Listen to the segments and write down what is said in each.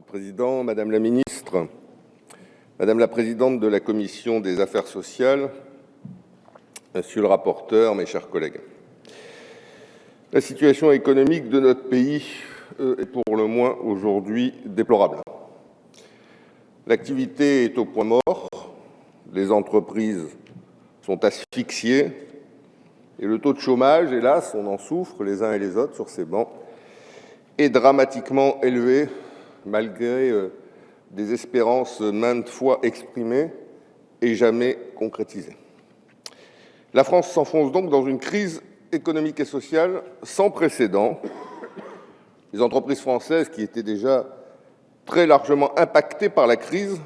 le Président, Madame la Ministre, Madame la Présidente de la Commission des Affaires sociales, Monsieur le rapporteur, mes chers collègues. La situation économique de notre pays est pour le moins aujourd'hui déplorable. L'activité est au point mort, les entreprises sont asphyxiées et le taux de chômage, hélas, on en souffre les uns et les autres sur ces bancs, est dramatiquement élevé malgré des espérances maintes fois exprimées et jamais concrétisées. La France s'enfonce donc dans une crise économique et sociale sans précédent. Les entreprises françaises, qui étaient déjà très largement impactées par la crise,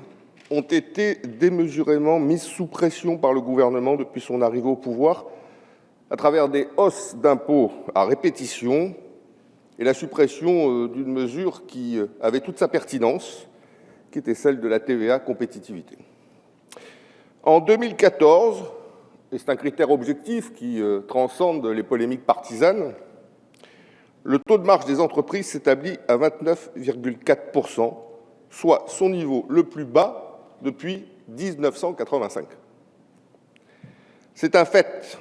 ont été démesurément mises sous pression par le gouvernement depuis son arrivée au pouvoir, à travers des hausses d'impôts à répétition et la suppression d'une mesure qui avait toute sa pertinence, qui était celle de la TVA compétitivité. En 2014, et c'est un critère objectif qui transcende les polémiques partisanes, le taux de marge des entreprises s'établit à 29,4%, soit son niveau le plus bas depuis 1985. C'est un fait.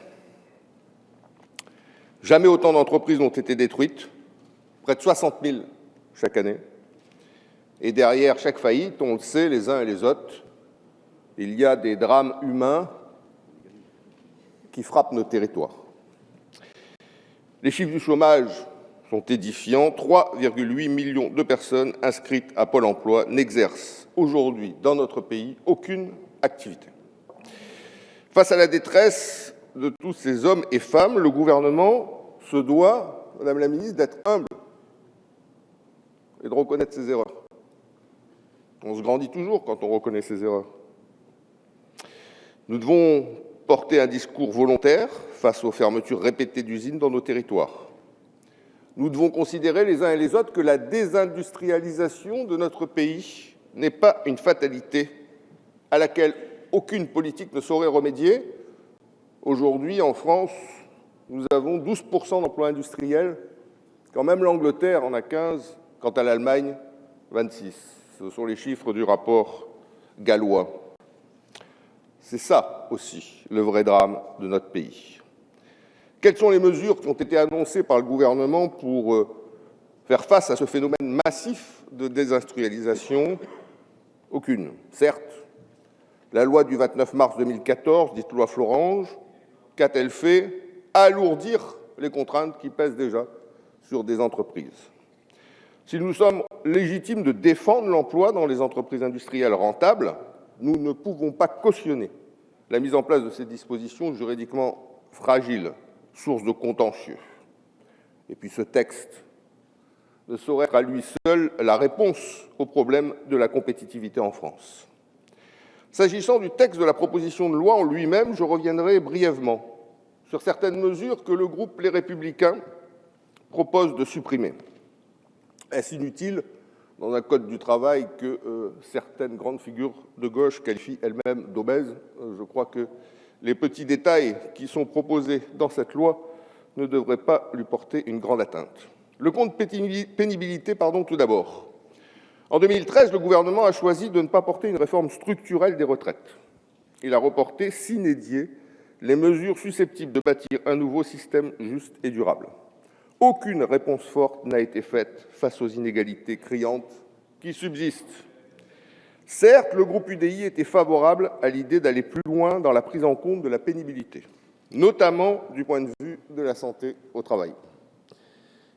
Jamais autant d'entreprises n'ont été détruites, près de 60 000 chaque année. Et derrière chaque faillite, on le sait les uns et les autres, il y a des drames humains qui frappent nos territoires. Les chiffres du chômage sont édifiants. 3,8 millions de personnes inscrites à Pôle emploi n'exercent aujourd'hui dans notre pays aucune activité. Face à la détresse de tous ces hommes et femmes, le gouvernement se doit, Madame la Ministre, d'être humble et de reconnaître ses erreurs. On se grandit toujours quand on reconnaît ses erreurs. Nous devons porter un discours volontaire face aux fermetures répétées d'usines dans nos territoires. Nous devons considérer les uns et les autres que la désindustrialisation de notre pays n'est pas une fatalité à laquelle aucune politique ne saurait remédier. Aujourd'hui, en France, nous avons 12% d'emplois industriels, quand même l'Angleterre en a 15%, quant à l'Allemagne, 26%. Ce sont les chiffres du rapport gallois. C'est ça aussi le vrai drame de notre pays. Quelles sont les mesures qui ont été annoncées par le gouvernement pour faire face à ce phénomène massif de désindustrialisation? Aucune. Certes, la loi du 29 mars 2014, dite loi Florange, qu'a-t-elle fait? Alourdir les contraintes qui pèsent déjà sur des entreprises. Si nous sommes légitimes de défendre l'emploi dans les entreprises industrielles rentables, nous ne pouvons pas cautionner la mise en place de ces dispositions juridiquement fragiles, source de contentieux. Et puis ce texte ne saurait être à lui seul la réponse au problème de la compétitivité en France. S'agissant du texte de la proposition de loi en lui-même, je reviendrai brièvement sur certaines mesures que le groupe Les Républicains propose de supprimer. Est-ce inutile dans un code du travail que certaines grandes figures de gauche qualifient elles-mêmes d'obèses? Je crois que les petits détails qui sont proposés dans cette loi ne devraient pas lui porter une grande atteinte. Le compte pénibilité, tout d'abord. En 2013, le gouvernement a choisi de ne pas porter une réforme structurelle des retraites. Il a reporté sine die les mesures susceptibles de bâtir un nouveau système juste et durable. Aucune réponse forte n'a été faite face aux inégalités criantes qui subsistent. Certes, le groupe UDI était favorable à l'idée d'aller plus loin dans la prise en compte de la pénibilité, notamment du point de vue de la santé au travail.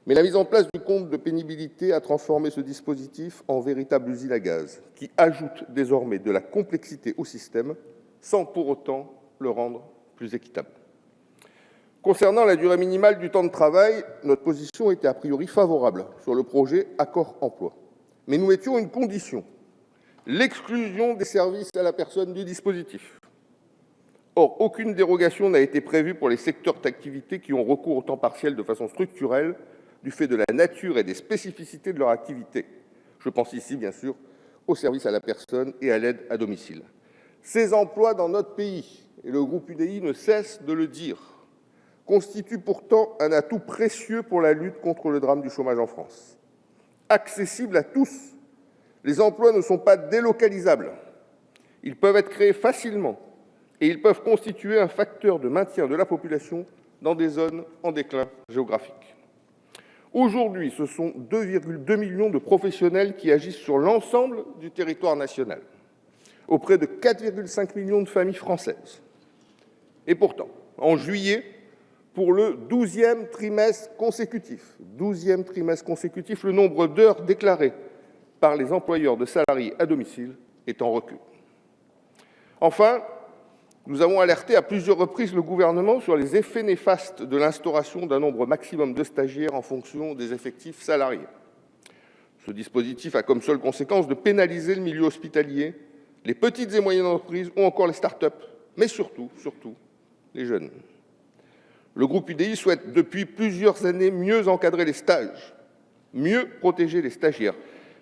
Mais la mise en place du compte de pénibilité a transformé ce dispositif en véritable usine à gaz, qui ajoute désormais de la complexité au système, sans pour autant le rendre plus équitable. Concernant la durée minimale du temps de travail, notre position était a priori favorable sur le projet Accord-emploi. Mais nous mettions une condition, l'exclusion des services à la personne du dispositif. Or, aucune dérogation n'a été prévue pour les secteurs d'activité qui ont recours au temps partiel de façon structurelle, du fait de la nature et des spécificités de leur activité. Je pense ici, bien sûr, aux services à la personne et à l'aide à domicile. Ces emplois dans notre pays, et le groupe UDI ne cesse de le dire, constituent pourtant un atout précieux pour la lutte contre le drame du chômage en France. Accessibles à tous, Les emplois ne sont pas délocalisables. Ils peuvent être créés facilement et ils peuvent constituer un facteur de maintien de la population dans des zones en déclin géographique. Aujourd'hui, ce sont 2,2 millions de professionnels qui agissent sur l'ensemble du territoire national, auprès de 4,5 millions de familles françaises. Et pourtant, en juillet, pour le 12e trimestre consécutif, le nombre d'heures déclarées par les employeurs de salariés à domicile est en recul. Enfin, nous avons alerté à plusieurs reprises le gouvernement sur les effets néfastes de l'instauration d'un nombre maximum de stagiaires en fonction des effectifs salariés. Ce dispositif a comme seule conséquence de pénaliser le milieu hospitalier, les petites et moyennes entreprises ou encore les start-up, mais surtout, les jeunes. Le groupe UDI souhaite depuis plusieurs années mieux encadrer les stages, mieux protéger les stagiaires.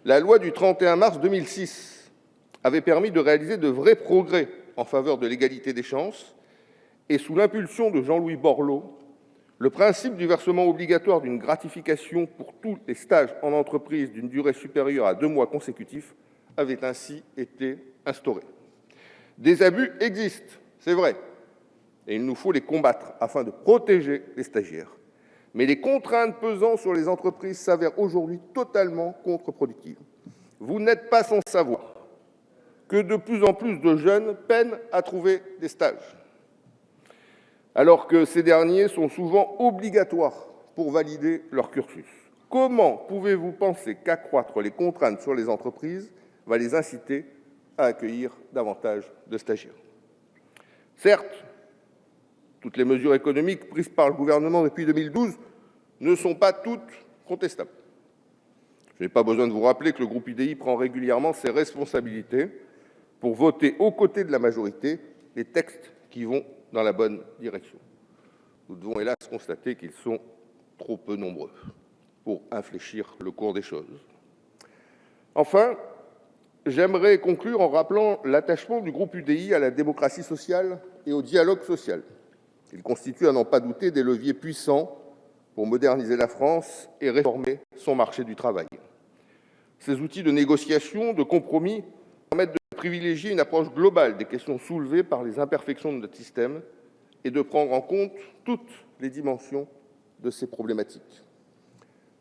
La loi du 31 mars 2006 avait permis de réaliser de vrais progrès en faveur de l'égalité des chances et sous l'impulsion de Jean-Louis Borloo, le principe du versement obligatoire d'une gratification pour tous les stages en entreprise d'une durée supérieure à 2 mois consécutifs avait ainsi été instauré. Des abus existent, c'est vrai, et il nous faut les combattre afin de protéger les stagiaires. Mais les contraintes pesant sur les entreprises s'avèrent aujourd'hui totalement contre-productives. Vous n'êtes pas sans savoir que de plus en plus de jeunes peinent à trouver des stages, alors que ces derniers sont souvent obligatoires pour valider leur cursus. Comment pouvez-vous penser qu'accroître les contraintes sur les entreprises va les inciter à accueillir davantage de stagiaires? Certes, toutes les mesures économiques prises par le gouvernement depuis 2012 ne sont pas toutes contestables. Je n'ai pas besoin de vous rappeler que le groupe UDI prend régulièrement ses responsabilités pour voter aux côtés de la majorité les textes qui vont dans la bonne direction. Nous devons hélas constater qu'ils sont trop peu nombreux pour infléchir le cours des choses. Enfin, j'aimerais conclure en rappelant l'attachement du groupe UDI à la démocratie sociale et au dialogue social. Il constitue, à n'en pas douter, des leviers puissants pour moderniser la France et réformer son marché du travail. Ces outils de négociation, de compromis, permettent de privilégier une approche globale des questions soulevées par les imperfections de notre système et de prendre en compte toutes les dimensions de ces problématiques.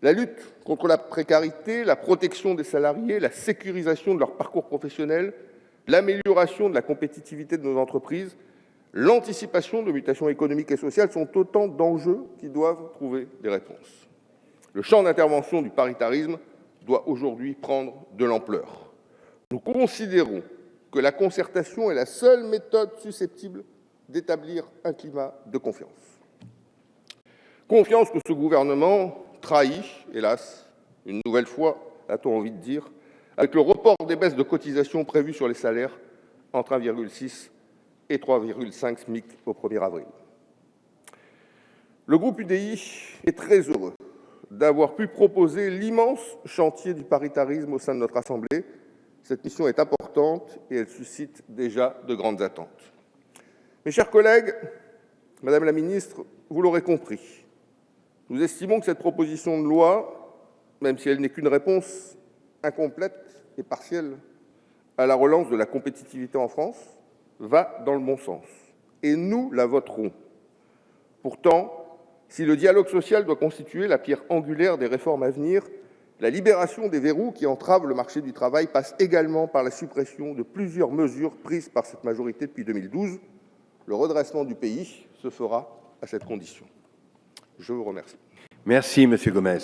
La lutte contre la précarité, la protection des salariés, la sécurisation de leur parcours professionnel, l'amélioration de la compétitivité de nos entreprises, l'anticipation de mutations économiques et sociales sont autant d'enjeux qui doivent trouver des réponses. Le champ d'intervention du paritarisme doit aujourd'hui prendre de l'ampleur. Nous considérons que la concertation est la seule méthode susceptible d'établir un climat de confiance. Confiance que ce gouvernement trahit, hélas, une nouvelle fois, a-t-on envie de dire, avec le report des baisses de cotisations prévues sur les salaires entre 1,6 et 3,5 SMIC au 1er avril. Le groupe UDI est très heureux d'avoir pu proposer l'immense chantier du paritarisme au sein de notre Assemblée. Cette mission est importante et elle suscite déjà de grandes attentes. Mes chers collègues, Madame la Ministre, vous l'aurez compris, nous estimons que cette proposition de loi, même si elle n'est qu'une réponse incomplète et partielle à la relance de la compétitivité en France, va dans le bon sens et nous la voterons. Pourtant, si le dialogue social doit constituer la pierre angulaire des réformes à venir, la libération des verrous qui entravent le marché du travail passe également par la suppression de plusieurs mesures prises par cette majorité depuis 2012. Le redressement du pays se fera à cette condition. Je vous remercie. Merci, Monsieur Gomes.